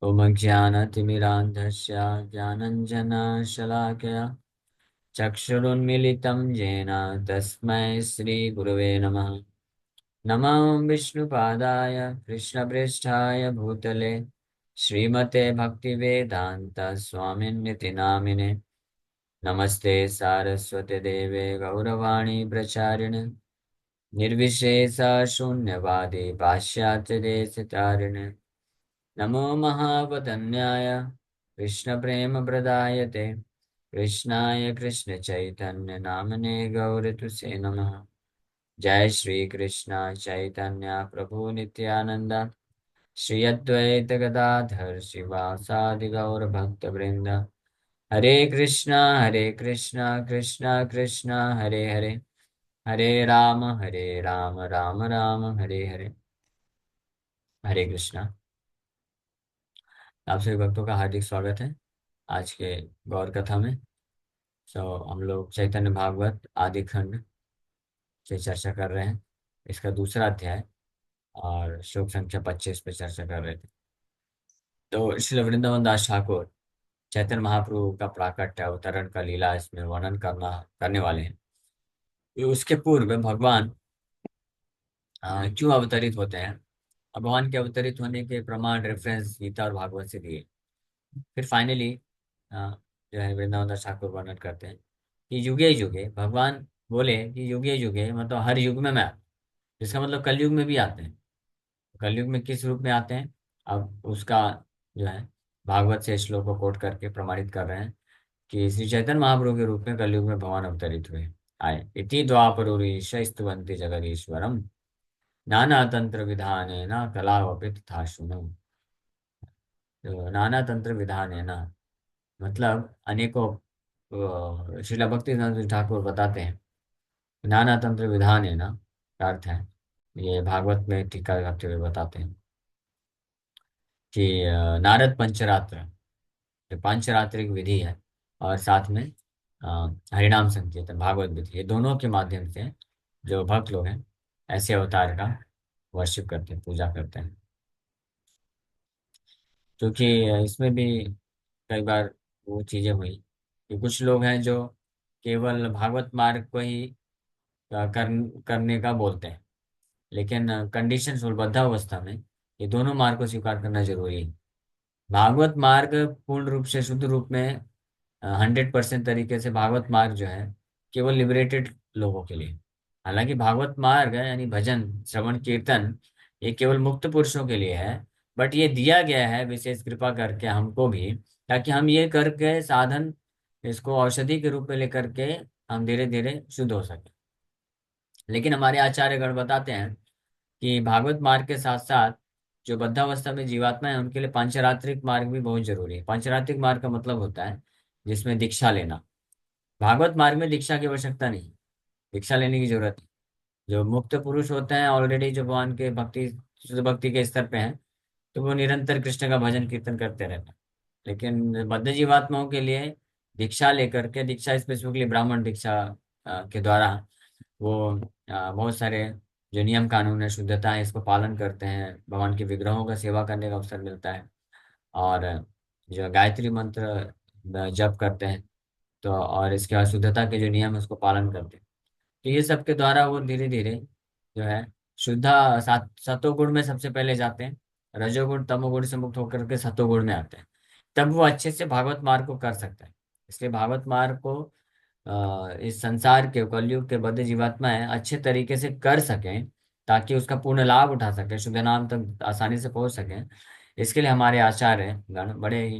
ओमज्ञानतिमिरान्धस्य ज्ञानञ्जनशलाकया चक्षुरुन्मीलितं येन तस्मै श्रीगुरवे नमः। नमो विष्णुपादाय कृष्णप्रेष्ठाय भूतले श्रीमते भक्तिवेदान्त स्वामिन्निति नामिने। नमस्ते सारस्वते देवे गौरवाणी प्रचारिणे निर्विशेष शून्यवादी पाश्चात्य देशतारिणे। नमो महावदन्याय कृष्णप्रेमप्रदायते कृष्णाय कृष्णचैतन्य नामने गौरतुसे नमः। जय श्री कृष्ण चैतन्य प्रभु नित्यानंद श्री अद्वैत गदाधर शिवासादि गौर भक्त वृंद। हरे कृष्णा कृष्णा कृष्णा हरे हरे, हरे राम राम राम हरे हरे। हरे कृष्णा। आप सभी भक्तों का हार्दिक स्वागत है आज के गौर कथा में। हम लोग चैतन्य भागवत आदि खंड से चर्चा कर रहे हैं। इसका दूसरा अध्याय और श्लोक संख्या 25 पे चर्चा कर रहे थे। तो श्री वृंदावन दास ठाकुर चैतन्य महाप्रभु का प्राकट्य अवतरण का लीला इसमें वर्णन करने वाले हैं। तो उसके पूर्व भगवान क्यों अवतरित होते हैं, भगवान के अवतरित होने के प्रमाण रेफरेंस गीता और भागवत से दिए। फिर फाइनली जो है वृंदावन दास ठाकुर वर्णन करते हैं कि युगे युगे भगवान बोले कि युगे युगे मतलब हर युग में मैं आता हूं। इसका मतलब कलयुग में भी आते हैं। कलयुग में किस रूप में आते हैं, अब उसका जो है भागवत से श्लोक को कोट करके प्रमाणित कर रहे हैं कि श्री चैतन्य महाप्रभु के रूप में कलयुग में भगवान अवतरित हुए आए। इति द्वापरूरीश स्तुवन्ति जगदीश्वरम नाना तंत्र विधान कलावपि तथा शुनु। तो नाना तंत्र विधान है ना, मतलब अनेकों श्रीला भक्ति ठाकुर बताते हैं नाना तंत्र विधान है ना का अर्थ है, ये भागवत में टीका करते हुए बताते हैं कि नारद पंचरात्र, जो पांचरात्रिक विधि है, और साथ में अ, हरिनाम संकीर्तन भागवत विधि, ये दोनों के माध्यम से जो भक्त लोग हैं ऐसे अवतार का वर्शिप करते हैं, पूजा करते हैं। क्योंकि इसमें भी कई बार वो चीजें हुई कि कुछ लोग हैं जो केवल भागवत मार्ग को ही करने का बोलते हैं, लेकिन कंडीशन बद्धावस्था में ये दोनों मार्ग को स्वीकार करना जरूरी है। भागवत मार्ग पूर्ण रूप से शुद्ध रूप में 100% तरीके से भागवत मार्ग जो है केवल लिबरेटेड लोगों के लिए। हालांकि भागवत मार्ग है यानी भजन श्रवण कीर्तन, ये केवल मुक्त पुरुषों के लिए है। बट ये दिया गया है विशेष कृपा करके हमको भी, ताकि हम ये करके साधन इसको औषधि के रूप में लेकर के हम धीरे धीरे शुद्ध हो सके। लेकिन हमारे आचार्यगण बताते हैं कि भागवत मार्ग के साथ साथ जो बद्धावस्था में जीवात्मा है उनके लिए पांचरात्रिक मार्ग भी बहुत जरूरी है। पांचरात्रिक मार्ग का मतलब होता है जिसमें दीक्षा लेना। भागवत मार्ग में दीक्षा की आवश्यकता नहीं, दीक्षा लेने की जरूरत नहीं। जो मुक्त पुरुष होते हैं ऑलरेडी, जो भगवान के भक्ति शुद्ध भक्ति के स्तर पे हैं, तो वो निरंतर कृष्ण का भजन कीर्तन करते रहते हैं। लेकिन बद्ध जीवात्माओं के लिए दीक्षा लेकर के, दीक्षा स्पेसिफिकली ब्राह्मण दीक्षा के द्वारा वो बहुत सारे जो नियम कानून है, शुद्धता है, इसको पालन करते हैं। भगवान के विग्रहों का सेवा करने का अवसर मिलता है, और जो गायत्री मंत्र जप करते हैं, तो और इसके बाद शुद्धता के जो नियम है उसको पालन करते हैं। तो ये सब के द्वारा वो धीरे धीरे जो है शुद्धा सतोगुण में सबसे पहले जाते हैं, रजोगुण तमोगुण से मुक्त होकर के सतोगुण में आते हैं। तब वो अच्छे से भागवत मार्ग को कर सकते हैं। इसलिए भागवत मार्ग को इस संसार के कलयुग के बद्ध जीवात्माएं अच्छे तरीके से कर सकें, ताकि उसका पूर्ण लाभ उठा सकें, शुद्ध नाम तक आसानी से पहुंच सकें। इसके लिए हमारे आचार्य गण बड़े ही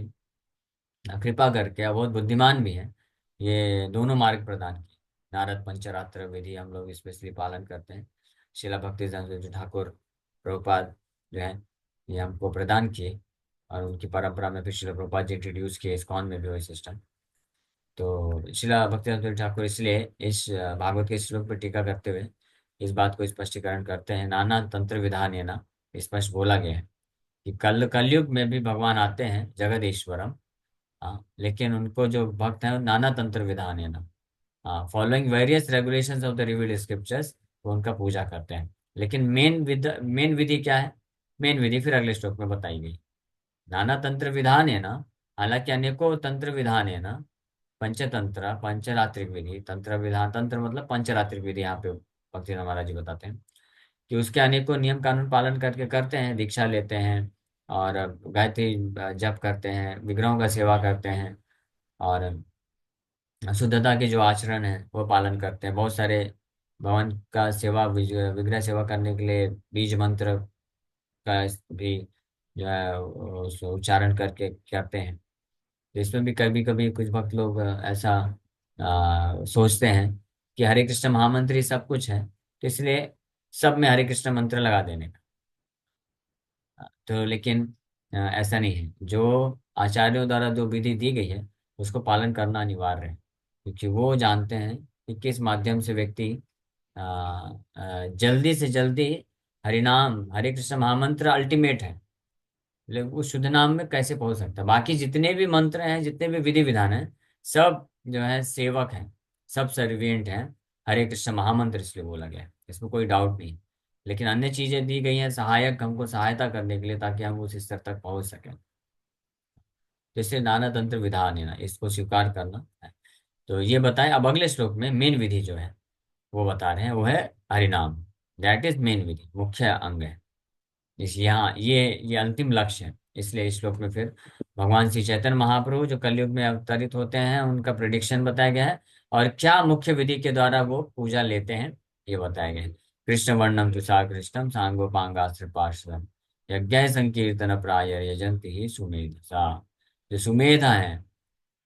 कृपा करके, और बहुत बुद्धिमान भी हैं, ये दोनों मार्ग प्रदान किए। नारद पंचरात्र विधि हम लोग स्पेशली पालन करते हैं। शिला भक्ति ठाकुर प्रभुपाद जो है ये हमको प्रदान किए, और उनकी परंपरा में फिर शिला प्रभुपाद जी इंट्रोड्यूस किए, इस्कॉन में भी वही सिस्टम। तो शिला भक्ति ठाकुर इसलिए इस भागवत के श्लोक पर टीका करते हुए इस बात को स्पष्टीकरण करते हैं। नाना तंत्र विधान है ना, स्पष्ट बोला गया है कि कलयुग में भी भगवान आते हैं जगदीश्वरम। हाँ, लेकिन उनको जो भक्त हैं वो नाना तंत्र विधान है ना, हाँ, following various regulations of the revealed scriptures, वो उनका पूजा करते हैं। लेकिन मेन विधि क्या है, मेन विधि फिर अगले श्लोक में बताई गई। नाना तंत्र विधान है ना, हालांकि अनेकों तंत्र विधान है ना, पंचतंत्र पंचरात्रिक विधि, तंत्र विधान, तंत्र मतलब पंचरात्रिक विधि, यहाँ पे भक्ति महाराज जी बताते हैं कि उसके अनेकों नियम कानून पालन करके करते हैं, दीक्षा लेते हैं और गायत्री जप करते हैं, विग्रहों का सेवा करते हैं और शुद्धता के जो आचरण है वो पालन करते हैं। बहुत सारे भगवान का सेवा विग्रह सेवा करने के लिए बीज मंत्र का भी जो है उच्चारण करके करते हैं। तो इसमें भी कभी कभी कुछ भक्त लोग ऐसा सोचते हैं कि हरे कृष्ण महामंत्र ही सब कुछ है, तो इसलिए सब में हरे कृष्ण मंत्र लगा देने का। तो लेकिन ऐसा नहीं है। जो आचार्यों द्वारा जो विधि दी गई है उसको पालन करना अनिवार्य है, क्योंकि वो जानते हैं कि किस माध्यम से व्यक्ति जल्दी से जल्दी हरिनाम, हरे कृष्ण महामंत्र अल्टीमेट है, लेकिन उस शुद्ध नाम में कैसे पहुंच सकता है। बाकी जितने भी मंत्र हैं, जितने भी विधि विधान हैं, सब जो है सेवक हैं, सब सर्विएंट हैं। हरे कृष्ण महामंत्र इसलिए बोला गया है, इसमें कोई डाउट नहीं। लेकिन अन्य चीजें दी गई हैं सहायक, हमको सहायता करने के लिए, ताकि हम उस स्तर तक पहुंच सकें। जैसे नाना तंत्र विधान है ना, इसको स्वीकार करना है। तो ये बताएं अब अगले श्लोक में मेन विधि जो है वो बता रहे हैं, वो है हरिनाम। दैट इज मेन विधि, मुख्य अंग है। इस यहाँ ये अंतिम लक्ष्य है। इसलिए इस श्लोक में फिर भगवान श्री चैतन्य महाप्रभु जो कलयुग में अवतरित होते हैं उनका प्रिडिक्शन बताया गया है, और क्या मुख्य विधि के द्वारा वो पूजा लेते हैं ये बताया गया है। कृष्ण वर्णम तुषार कृष्णम सांगोपांगास्त्र पार्श्वम यज्ञ संकीर्तन प्राय यजंती ही सुमेधसा। जो सुमेधा है,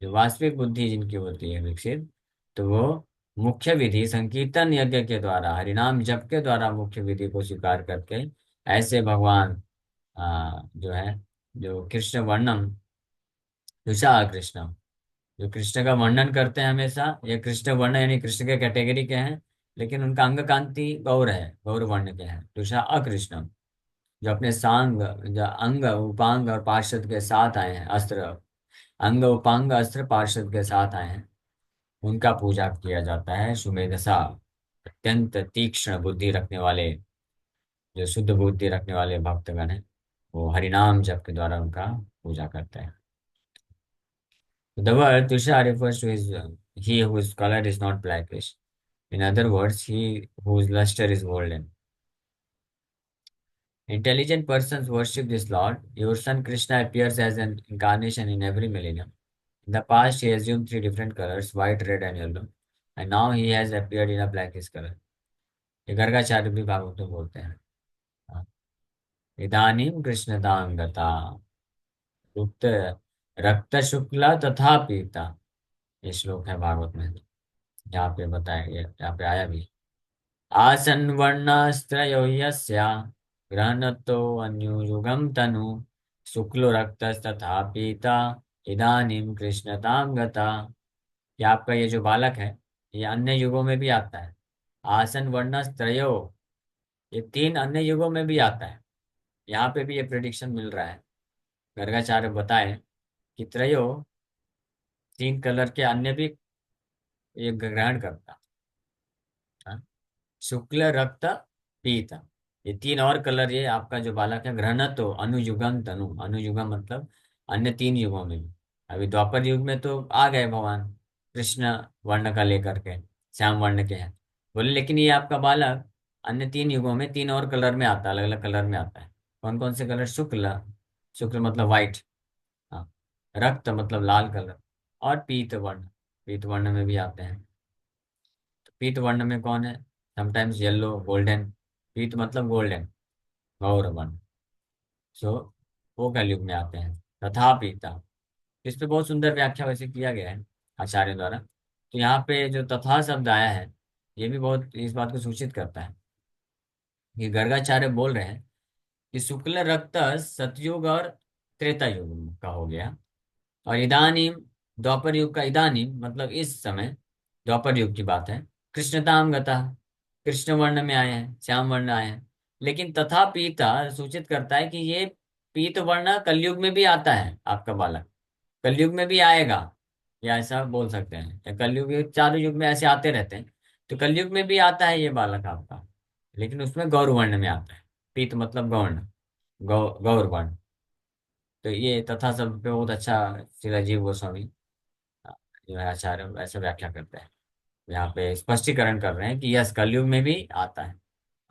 जो वास्तविक बुद्धि जिनकी होती है विकसित, तो वो मुख्य विधि संकीर्तन यज्ञ के द्वारा, हरिनाम जप के द्वारा मुख्य विधि को स्वीकार करके ऐसे भगवान जो है, जो कृष्ण वर्णम तुषा कृष्णम, जो कृष्ण का वर्णन करते हैं हमेशा, ये कृष्ण वर्ण यानी कृष्ण के कैटेगरी के हैं, लेकिन उनका अंग कांति गौर है, गौर वर्ण के हैं। तुषा अकृष्णम, जो अपने सांग, जो अंग उपांग और पार्षद के साथ आए हैं, अस्त्र अंग उपांग अस्त्र पार्षद के साथ आए हैं, उनका पूजा किया जाता है। सुमेधसा, अत्यंत तीक्ष्ण बुद्धि रखने वाले, जो शुद्ध बुद्धि रखने वाले भक्तगण हैं, वो हरिनाम जप के द्वारा उनका पूजा करते हैं। The word Tusha refers to his he whose color is not blackish. In other words, he whose luster is golden. Intelligent persons worship this Lord. Your son Krishna appears as an incarnation in every millennium. In the past, he assumed three different colors, white, red, and yellow. And now he has appeared in a blackish color. ये गर्गाचार्य भी भागवत में बोलते हैं। हाँ। इदानीं कृष्णतां गता युक्त रक्त शुक्ला तथा पीता। ये श्लोक है भागवत में, यहाँ पे बताया गया, यहाँ पे आया भी। आसन वर्णास्त्रयो यस्या ग्रहणतो अन्युयुगं तनु शुक्लो रक्तस्तथा पीता इदानीं कृष्णतां गता। ये आपका ये जो बालक है, ये अन्य युगों में भी आता है। आसन वर्णस्त्रयो, ये तीन अन्य युगों में भी आता है। यहाँ पे भी ये प्रिडिक्शन मिल रहा है। गर्गाचार्य बताए कि त्रयो, तीन कलर के अन्य भी ये ग्रहण करता। हाँ? शुक्ल रक्त पीत, ये तीन और कलर ये आपका जो बालक है, ग्रहण तो अनुयुगम तनु, अनुयुगम मतलब अन्य तीन युगों में भी। अभी द्वापर युग में तो आ गए भगवान कृष्ण वर्ण का लेकर के, श्याम वर्ण के हैं बोले, लेकिन ये आपका बालक अन्य तीन युगों में तीन और कलर में आता है, अलग अलग कलर में आता है। कौन कौन से कलर? शुक्ल, शुक्ल मतलब व्हाइट, हाँ, रक्त मतलब लाल कलर, और पीत वर्ण, पीत वर्ण में भी आते हैं। पीत वर्ण में कौन है? समटाइम्स येलो, गोल्डन, पीत मतलब गोल्डन, गौर वर्ण। सो वो कलयुग में आते हैं। तथा पीता, इस पे बहुत सुंदर व्याख्या वैसे किया गया है आचार्य द्वारा। तो यहाँ पे जो तथा शब्द आया है, ये भी बहुत इस बात को सूचित करता है। ये गर्गाचार्य बोल रहे हैं कि शुक्ल रक्त सतयुग और त्रेता युग का हो गया, और इदानीम द्वापर युग का, इदानीम मतलब इस समय, द्वापर युग की बात है। कृष्णताम गता, कृष्ण वर्ण में आए हैं, श्याम वर्ण आए हैं। लेकिन तथा पीता सूचित करता है कि ये पीत वर्ण कलयुग में भी आता है आपका बालक, कलयुग में भी आएगा, या ऐसा बोल सकते हैं। या कलयुग, ये चारों युग में ऐसे आते रहते हैं, तो कलयुग में भी आता है ये बालक आपका, लेकिन उसमें गौर वर्ण में आता है। पीत मतलब गौर्ण, गौर वर्ण। तो ये तथा शब्द पे बहुत अच्छा श्री राजीव गोस्वामी जो है आचार्य ऐसे व्याख्या करते हैं। यहाँ पे स्पष्टीकरण कर रहे हैं कि यस कलयुग में भी आता है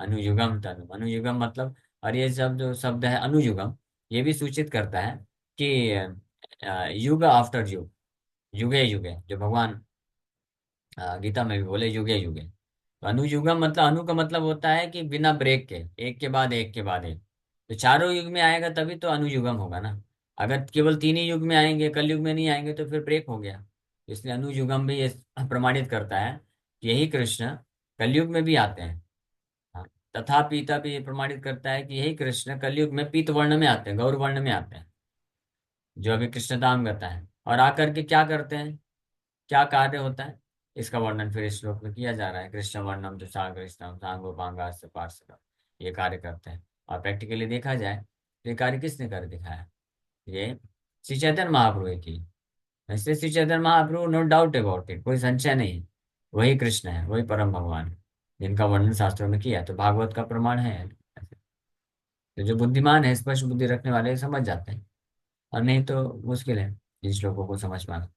अनुयुगम तनु। अनुयुगम मतलब, और ये सब जो शब्द है अनुयुगम, ये भी सूचित करता है कि युग आफ्टर युग, युगे युगे, जो भगवान गीता में भी बोले युगे युगे। तो अनुयुगम मतलब, अनु का मतलब होता है कि बिना ब्रेक के, एक के बाद एक के बाद एक। तो चारों युग में आएगा तभी तो अनुयुगम होगा ना। अगर केवल तीन ही युग में आएंगे, कलयुग में नहीं आएंगे, तो फिर ब्रेक हो गया। इसलिए अनुयुगम भी ये प्रमाणित करता है कि यही कृष्ण कलयुग में भी आते हैं। हाँ, तथा पीता भी ये प्रमाणित करता है कि यही कृष्ण कलयुग में पीत वर्ण में आते हैं, गौर वर्ण में आते हैं, जो अभी कृष्ण दाम करता है। और आकर के क्या करते हैं, क्या कार्य होता है, इसका वर्णन फिर इस श्लोक में किया जा रहा है। कृष्ण वर्णम तो सागरिष्णम सांगोपांगा पार्षद, ये कार्य करते हैं। और प्रैक्टिकली देखा जाए तो ये कार्य किसने कर दिखाया, ये श्री चैतन्य महाप्रभु की। ऐसे Shri Chaitanya Mahaprabhu, no doubt about it, कोई संशय नहीं है, वही कृष्ण है, वही परम भगवान है, जिनका वर्णन शास्त्रों में किया है। तो भागवत का प्रमाण है। तो जो बुद्धिमान है, स्पष्ट बुद्धि रखने वाले समझ जाते हैं, और नहीं तो मुश्किल है इन श्लोकों को समझ पाना।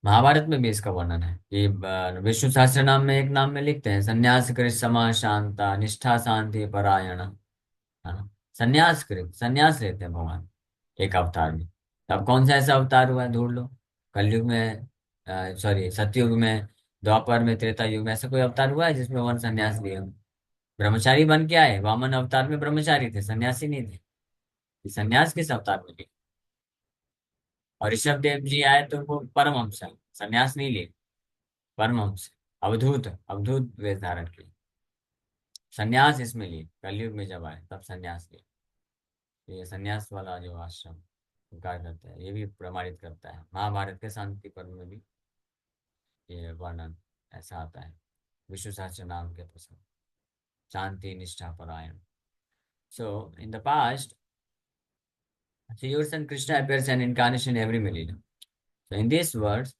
महाभारत में भी इसका वर्णन है कि विष्णु सहस्त्र नाम में एक नाम में लिखते हैं, संन्यास कृत समा शांता निष्ठा शांति परायण, है ना। संन्यास कृत, संन्यास लेते हैं भगवान एक अवतार में। तो अब कौन सा ऐसा अवतार हुआ है, ढूंढ लो। कलयुग में, सॉरी सतयुग में, द्वापर में, त्रेता युग में, ऐसा कोई अवतार हुआ है जिसमें वन संन्यास लिए हो। ब्रह्मचारी बन के आए, वामन अवतार में ब्रह्मचारी थे, सन्यासी नहीं थे। ये सन्यास किस अवतार में लिए। और ऋषभ देव जी आए तो वो परमहंस है, सन्यास नहीं लिए, परमहंस, अवधूत, अवधूत वेश धारण किए। सन्यास इसमें लिए कलयुग में जब आए तब सन्यास लिए। तो ये सन्यास वाला जो आश्रम कार्य करता है, ये भी प्रमाणित करता है। महाभारत के शांति पर्व में भी ये वर्णन ऐसा आता है, विष्णु सहस्त्र नाम के प्रसंग, शांति निष्ठा परायण। So in the past, Sri and Krishna appears an incarnation every millennium. So in these words,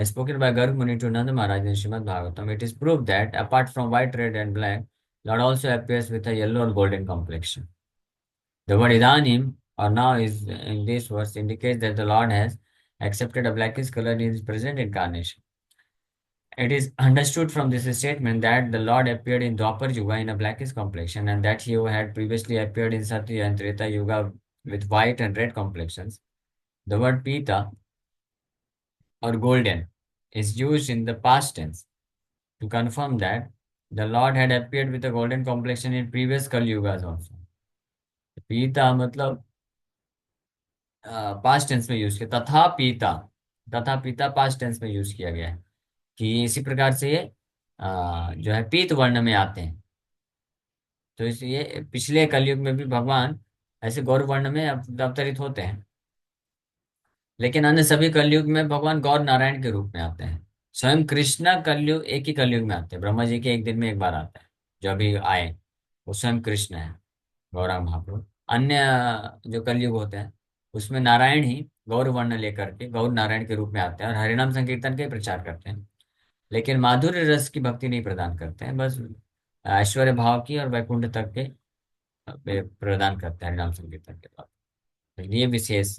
spoken by Garg Muni to Nanda Maharaj in Srimad Bhagavatam, it is proved that apart from white, red, and black, Lord also appears with a yellow or golden complexion. The word Idanim, or now, is in this verse indicates that the Lord has accepted a blackish color in his present incarnation. It is understood from this statement that the Lord appeared in Dwapar Yuga in a blackish complexion, and that he had previously appeared in Satya and Treta Yuga with white and red complexions. The word Pita, or golden, is used in the past tense to confirm that the Lord had appeared with a golden complexion in previous Kali Yugas also. पीता मतलब past tense में use किया, तथा पीता, तथा पीता past tense में use किया गया है कि इसी प्रकार से ये जो है पीत वर्ण में आते हैं। तो इसलिए पिछले कलयुग में भी भगवान ऐसे गौर वर्ण में अवतरित होते हैं, लेकिन अन्य सभी कलयुग में भगवान गौर नारायण के रूप में आते हैं। स्वयं कृष्णा कलयुग, एक ही कलयुग में आते हैं, ब्रह्मा जी के एक दिन में एक बार आता है, जो अभी आए वो स्वयं कृष्ण है, गौरांग महाप्रभु। अन्य जो कलयुग होते हैं उसमें नारायण ही गौर वर्ण लेकर के गौर नारायण के रूप में आते हैं और हरिनाम संकीर्तन का ही प्रचार करते हैं, लेकिन माधुर्य रस की भक्ति नहीं प्रदान करते हैं, बस ऐश्वर्य भाव की और वैकुंठ तक के प्रदान करते हैं हरिनाम संकीर्तन के बाद। तो ये विशेष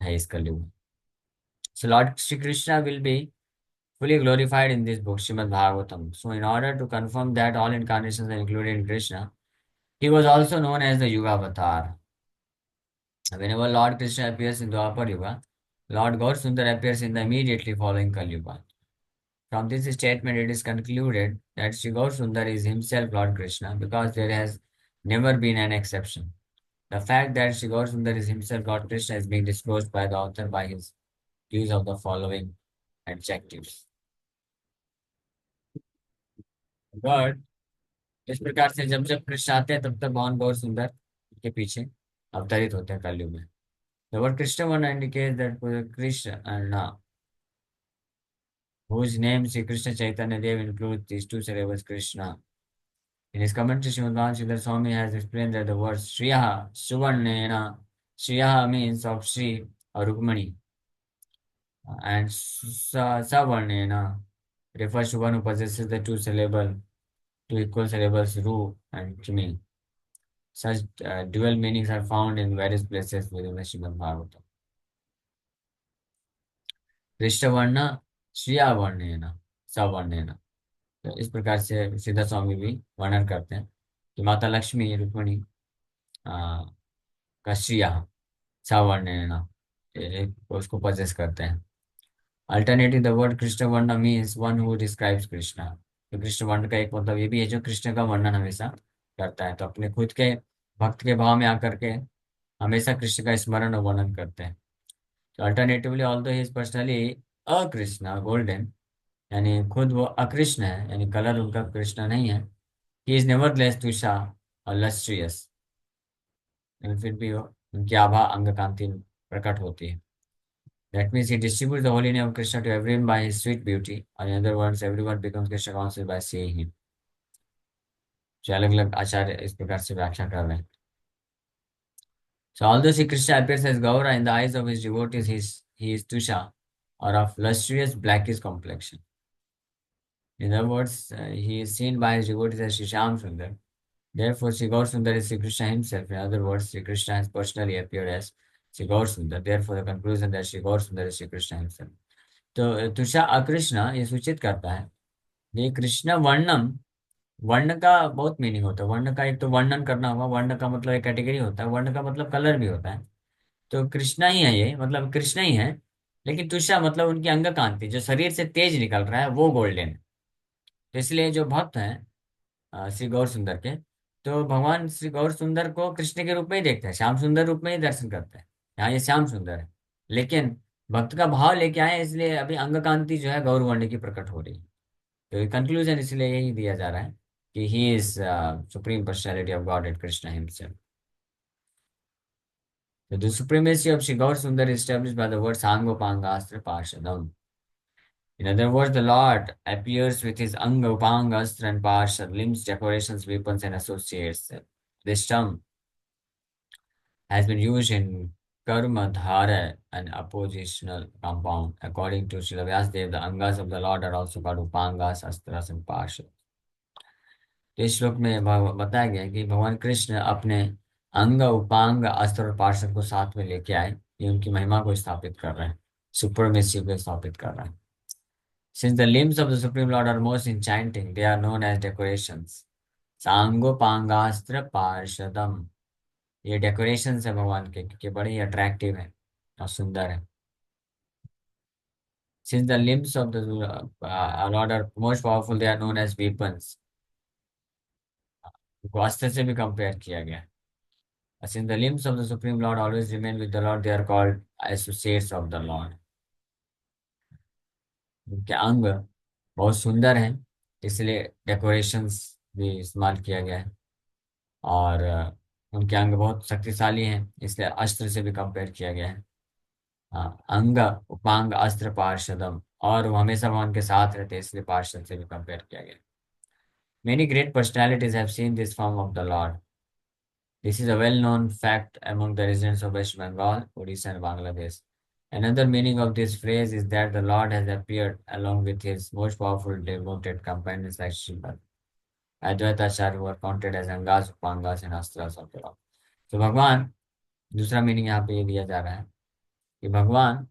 है इस कलयुग में। So Lord Shri Krishna will be fully glorified in this book, Srimad Bhagavatam. So in order to confirm that all incarnations are included in Krishna, he was also known as the Yuga Avatar. Whenever Lord Krishna appears in Dwapar Yuga, Lord Gaur Sundar appears in the immediately following Kali Yuga. From this statement, it is concluded that Sri Gaur Sundar is himself Lord Krishna because there has never been an exception. The fact that Sri Gaur Sundar is himself Lord Krishna is being disclosed by the author by his use of the following adjectives. God, इस प्रकार से जब जब कृष्ण आते हैं तब तक भगवान गौर सुंदर के पीछे अवतरित होते हैं कलयुग में। The word Krishna one indicates that Krishna, whose name Sri Krishna Chaitanya Dev includes these two syllables Krishna. In his commentary, Srimad Bhagavatam Swami has explained that the word Shriya, Suvarnena, Shriya means of Sri or Rukmani, and Savarnena refers to one who possesses the two equal syllables Ru and Kmi. Such dual meanings are found in various places within the Srimad Bhagavatam. कृष्णवर्ण Shriya वर्णेन सवर्णेन। तो इस प्रकार से सिद्धा स्वामी भी वर्णन करते हैं कि माता लक्ष्मी रुक्मिणी का श्रिया सवर्णेन, उसको पजेस करते हैं। अल्टरनेटिव द वर्ड कृष्ण वर्ण means one who describes Krishna. तो कृष्ण वर्ण का एक मतलब ये भी है जो कृष्ण का वर्णन हमेशा करता है, तो अपने खुद के भक्त के भाव में आकर के हमेशा कृष्ण का स्मरण और वर्णन करते हैं। तो alternatively although he is personally अकृष्ण गोल्डन, यानी खुद वो अकृष्ण है, यानी कलर उनका कृष्ण नहीं है। ही इज नेवरदलेस तुषा और लस्ट्रियस, फिर भी वो उनकी आभा अंग कांति प्रकट होती है। That means he distributes the holy name of Krishna to everyone by his sweet beauty. Or in other words, everyone becomes Krishna conscious by seeing him. जो अलग अलग आचार्य इस प्रकार से व्याख्या कर रहे हैं। So although Sri Krishna appears as Gaura in the eyes of his devotees, he is Tusha, or of lustrous blackish complexion. In other words, he is seen by his devotees as Sri Shyam Sundar. Therefore, Sri Gaur Sundar is Sri Krishna himself. In other words, Sri Krishna has personally appeared as Sri Gaur Sundar. Therefore, the conclusion that Sri Gaur Sundar is Sri Krishna himself. तो तुषा अकृष्ण ये सूचित करता है ये कृष्ण वर्णम। वर्ण का बहुत meaning होता है। वर्ण का एक तो वर्णन करना होगा, वर्ण का मतलब एक कैटेगरी होता है, वर्ण का मतलब कलर भी होता है। तो कृष्णा ही है, ये मतलब कृष्ण ही है। लेकिन तुषा मतलब उनकी अंग कांति जो शरीर से तेज निकल रहा है वो गोल्डन है। तो इसलिए जो भक्त हैं श्री गौर सुंदर के, तो भगवान श्री गौर सुंदर को कृष्ण के रूप में ही देखते हैं, श्याम सुंदर रूप में ही दर्शन करते हैं। यहाँ ये श्याम सुंदर है, लेकिन भक्त का भाव लेके आए इसलिए अभी अंग कांति जो है गौर वर्ण की प्रकट हो रही है। तो कंक्लूजन इसलिए यही दिया जा रहा है कि he is supreme personality of God at Krishna himself. The supremacy of Sri Gaur Sundar is established by the word Sangopangastra Parshadam. In other words, the Lord appears with his Anga, Upanga, Astra, and Parshad, limbs, decorations, weapons, and associates. This term has been used in Karma, Dhara, and oppositional compound. According to Srila Vyasdev, the Angas of the Lord are also called Upangas, Astras, and Parshad. तो इस श्लोक में बताया गया है कि भगवान कृष्ण अपने अंग उपांग अस्त्र और पार्षद को साथ में लेके आए, ये उनकी महिमा को स्थापित कर रहे हैं, सुपरमेसी को स्थापित कर रहे हैं। Since the limbs of the Supreme Lord are most enchanting, they are known as decorations. सांगोपांगास्त्र पार्षदम, ये डेकोरेशन है भगवान के, क्योंकि बड़े ही अट्रैक्टिव है और सुंदर है। Since the limbs of the Lord are most powerful, they are known as weapons. को अस्त्र से भी कंपेयर किया गया। Since the limbs of the Supreme Lord always remain with the Lord, they are called associates of the Lord. उनके अंग बहुत सुंदर हैं, इसलिए डेकोरेशंस भी इस्तेमाल किया गया है। और उनके अंग बहुत शक्तिशाली हैं, इसलिए अस्त्र से भी कंपेयर किया गया है। अंग उपांग अस्त्र पार्षदम, और वो हमेशा भगवान के साथ रहते हैं, इसलिए पार्षद से भी कंपेयर किया गया। Many great personalities have seen this form of the Lord. This is a well-known fact among the residents of West Bengal, Odisha, and Bangladesh. Another meaning of this phrase is that the Lord has appeared along with his most powerful devoted companions like Srimad Advaita Acharya, who are counted as Angas, Upangas, and Astras of the Lord. तो भगवान, दूसरा meaning यहाँ पे ये दिया जा रहा है कि भगवान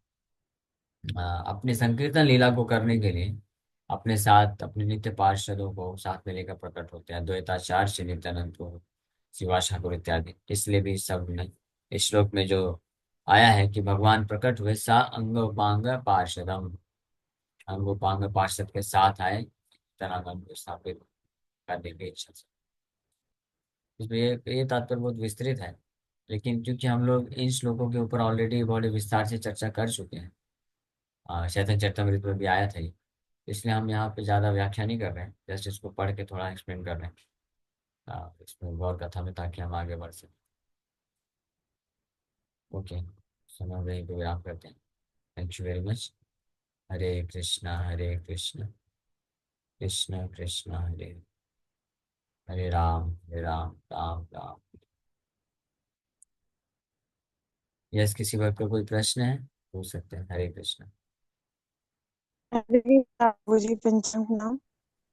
अपने संकीर्तन लीला को करने के लिए अपने साथ अपने नित्य पार्षदों को साथ में लेकर प्रकट होते हैं, द्वैताचार्य श्री नित्यानंद को, शिवाश ठाकुर इत्यादि। इसलिए भी सब ने इस श्लोक में जो आया है कि भगवान प्रकट हुए सा अंग उपांग पार्षदम, अंग उपांग पार्षद के साथ आए तनागम को स्थापित करने की इच्छा से। इसमें ये तात्पर्य बहुत विस्तृत है, लेकिन क्योंकि हम लोग इन श्लोकों के ऊपर ऑलरेडी बड़े विस्तार से चर्चा कर चुके हैं, चैतन्य चरितमृत में भी आया था ये, इसलिए हम यहाँ पे ज़्यादा व्याख्या नहीं कर रहे हैं, जस्ट इसको पढ़ के थोड़ा एक्सप्लेन कर रहे हैं इसमें गौर कथा में, ताकि हम आगे बढ़ सकें। ओके, समय वहीं पे विराम करते हैं। Thank you very much. Hare Krishna Krishna Krishna Hare Hare Ram Ram Ram. Yes, किसी बात का कोई प्रश्न है पूछ सकते हैं। हरे कृष्ण। हरे कृष्णा, जी पंचांग नाम।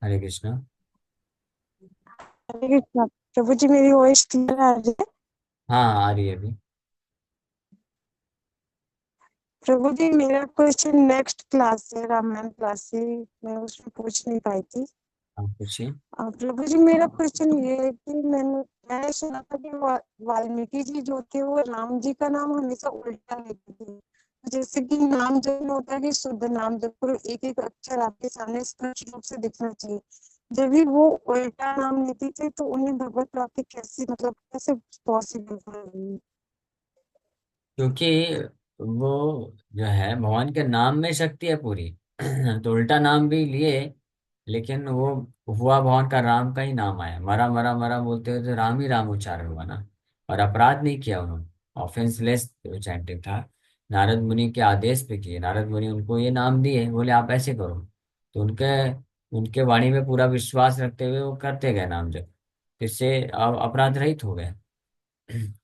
हरे कृष्ण। हरे कृष्णा। प्रभु जी मेरी वॉइस क्लियर आ रही है? हाँ आ रही है अभी। प्रभु जी मेरा क्वेश्चन नेक्स्ट क्लास से, रामायण क्लास से मैं उसमें पूछ नहीं पाई थी। आप पूछिए। प्रभु जी मेरा क्वेश्चन ये है कि मैंने सुना था कि वाल्मीकि जी जो थे वो राम जी का नाम हमेशा उल्टा लेते थे। जैसे कि नाम जब में होता है कि शुद्ध नाम जब करो, एक एक अक्षर आपके सामने स्पष्ट रूप से दिखना चाहिए। जब भी वो उल्टा नाम लेते थे तो उन्हें भगवत प्राप्ति कैसे, मतलब कैसे पॉसिबल होगी? क्योंकि वो जो है भगवान के नाम में शक्ति है पूरी। तो उल्टा नाम भी लिए, लेकिन वो हुआ भगवान का राम का ही नाम आया। मरा मरा मरा बोलते हुए तो राम ही राम उच्चारण हुआ ना। और अपराध नहीं किया उन्होंने, ऑफेंसलेस चैंटिंग था। नारद मुनि के आदेश पे किए, नारद मुनि उनको ये नाम दिए, बोले आप ऐसे करो। तो उनके उनके वाणी में पूरा विश्वास रखते हुए वो करते गए नाम जप। इससे अपराध रहित हो गए।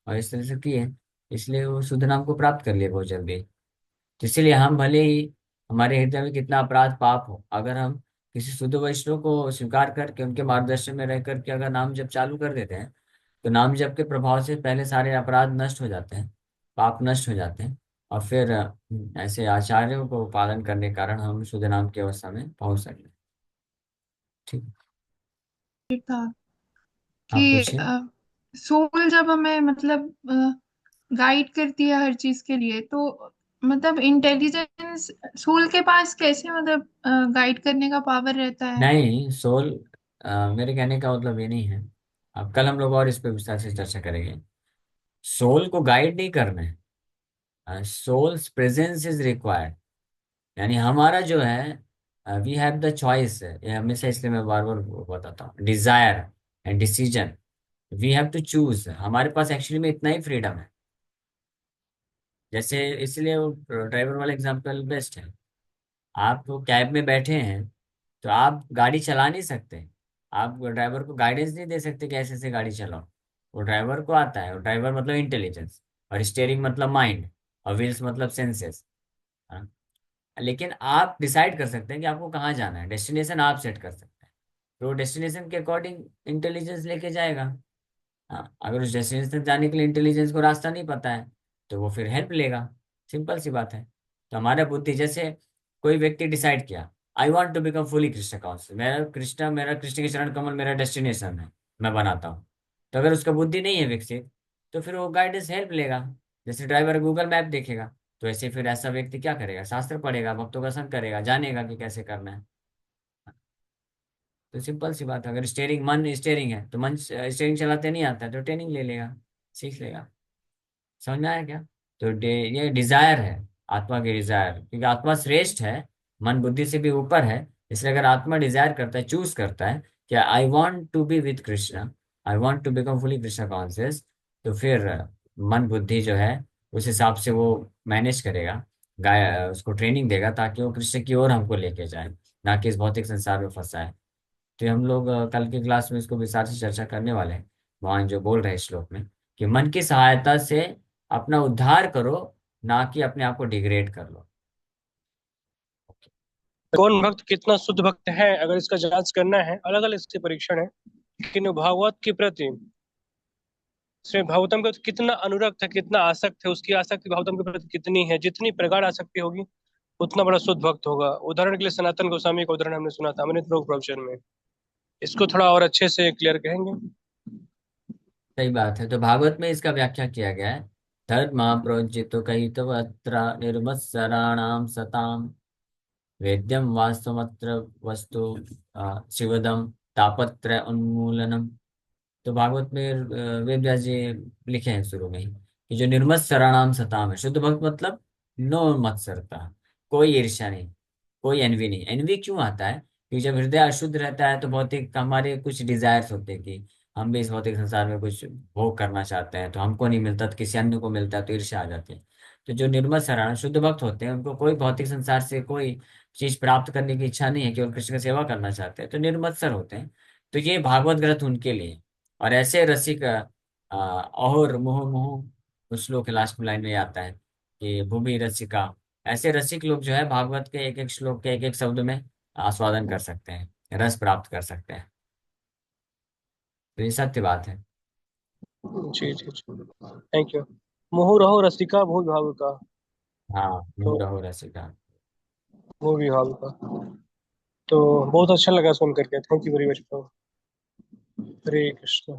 और इस तरह से किए, इसलिए वो शुद्ध नाम को प्राप्त कर लिए बहुत जल्दी। तो इसीलिए हम भले ही हमारे हृदय में कितना अपराध पाप हो, अगर हम किसी शुद्ध वैष्णव को स्वीकार करके उनके मार्गदर्शन में रह करके अगर नाम जप चालू कर देते हैं, तो नाम जप के प्रभाव से पहले सारे अपराध नष्ट हो जाते हैं, पाप नष्ट हो जाते हैं। और फिर ऐसे आचार्यों को पालन करने के कारण हम शुद्ध नाम की अवस्था में पहुंच सकते हैं। ठीक। था आप कि पूछिए। सोल जब हमें मतलब गाइड करती है हर चीज के लिए, तो मतलब इंटेलिजेंस सोल के पास कैसे, मतलब गाइड करने का पावर रहता है? नहीं सोल, मेरे कहने का मतलब ये नहीं है। अब कल हम लोग और इस पे विस्तार से चर्चा करेंगे। सोल को गाइड नहीं करना है, सोल्स प्रेजेंस इज रिक्वायर्ड। यानी हमारा जो है, वी हैव द चॉइस, ये हमेशा इसलिए मैं बार बार बताता हूँ, desire and decision. We have to choose, हमारे पास एक्चुअली में इतना ही फ्रीडम है। जैसे इसलिए वो ड्राइवर वाला एग्जांपल बेस्ट है। आप वो कैब में बैठे हैं, तो आप गाड़ी चला नहीं सकते। आप ड्राइवर को गाइडेंस नहीं दे सकते कि ऐसे ऐसे गाड़ी चलाओ। वो ड्राइवर को आता है, वो ड्राइवर मतलब इंटेलिजेंस, और स्टेयरिंग मतलब माइंड, और व्हील्स मतलब सेंसेस। लेकिन आप डिसाइड कर सकते हैं कि आपको कहाँ जाना है, डेस्टिनेशन आप सेट कर सकते हैं। तो डेस्टिनेशन के अकॉर्डिंग इंटेलिजेंस लेके जाएगा। हाँ, अगर उस डेस्टिनेशन तक जाने के लिए इंटेलिजेंस को रास्ता नहीं पता है, तो वो फिर हेल्प लेगा। सिंपल सी बात है। तो हमारा बुद्धि, जैसे कोई व्यक्ति डिसाइड किया, I want to become fully Krishna conscious, मेरा कृष्ण के चरण कमल मेरा डेस्टिनेशन है, मैं बनाता हूँ। तो अगर उसका बुद्धि नहीं है विकसित, तो फिर वो गाइडेंस हेल्प लेगा। जैसे ड्राइवर गूगल मैप देखेगा, तो ऐसे फिर ऐसा व्यक्ति क्या करेगा, शास्त्र पढ़ेगा, भक्तों का संग करेगा, जानेगा कि कैसे करना है। तो सिंपल सी बात है, अगर स्टेयरिंग, मन स्टेयरिंग है, तो मन स्टेयरिंग चलाते नहीं आता है, तो ट्रेनिंग ले लेगा, सीख लेगा। समझ में आया क्या? तो ये डिजायर है, आत्मा की डिजायर, क्योंकि आत्मा श्रेष्ठ है, मन बुद्धि से भी ऊपर है। इसलिए अगर आत्मा डिजायर करता है, चूज करता है कि I want to be with Krishna, I want to become fully Krishna conscious, तो फिर मन बुद्धि जो है उस हिसाब से वो मैनेज करेगा, गाय उसको ट्रेनिंग देगा, ताकि वो कृष्ण की ओर हमको लेके जाए, ना कि इस भौतिक संसार में फंसा है। तो हम लोग कल की क्लास में इसको विस्तार से चर्चा करने वाले हैं। भगवान जो बोल रहे हैं श्लोक में, कि मन की सहायता से अपना उद्धार करो, ना कि अपने आप को डिग्रेड कर लो। कौन भक्त कितना शुद्ध भक्त है, अगर इसका जांच करना है, अलग अलग इसके परीक्षण है। लेकिन भागवत के प्रति श्री भागवतम का कितना अनुरक्त है, कितना आसक्त है, उसकी आसक्ति भागवतम के प्रति कितनी है, जितनी प्रगाढ़ आसक्ति होगी उतना बड़ा शुद्ध भक्त होगा। उदाहरण के लिए सनातन गोस्वामी का उदाहरण हमने सुना था अमृत प्रोग प्रवचन में। इसको थोड़ा और अच्छे से क्लियर कहेंगे। सही बात है। तो भागवत में इसका व्याख्या किया गया है। धर्म प्रोज्जितो कहितवत्र निर्मत्सराणाम सताम, वेद्यम वास्तवत्र वस्तु शिवदम तापत्र उन्मूलनम। तो भागवत में वेद व्यास जी लिखे हैं शुरू में ही, कि जो निर्मत सराणाम सताम है, शुद्ध भक्त मतलब नो मत्सरता, कोई ईर्ष्या नहीं, कोई एनवी नहीं। एनवी क्यों आता है? क्योंकि जब हृदय अशुद्ध रहता है, तो भौतिक हमारे कुछ डिजायर्स होते हैं कि हम भी इस भौतिक संसार में कुछ भोग करना चाहते हैं, तो हमको नहीं मिलता तो किसी अन्य को मिलता है, तो ईर्ष्या आ जाती है। तो जो निर्मत सराहना शुद्ध भक्त होते हैं, उनको कोई भौतिक संसार से कोई चीज प्राप्त करने की इच्छा नहीं है, केवल कृष्ण की सेवा करना चाहते हैं, तो निर्मत्सर होते हैं। तो ये भागवत ग्रंथ उनके लिए। और ऐसे रसिक और मोह मोह, उस श्लोक के लास्ट में लाइन में आता है कि भूमि रसिका, ऐसे रसिक लोग जो है भागवत के एक एक श्लोक के एक एक शब्द में आस्वादन कर सकते हैं, रस प्राप्त कर सकते हैं। तो ये सत्य बात है। जी जी जी, थैंक यू। मुहु रहो रसिका भूमि भावुका। हाँ, तो मुँह रहो रसिका। भूमि भावुका। तो बहुत अच्छा लगा सुन करके, thank you very much. Hare Krishna.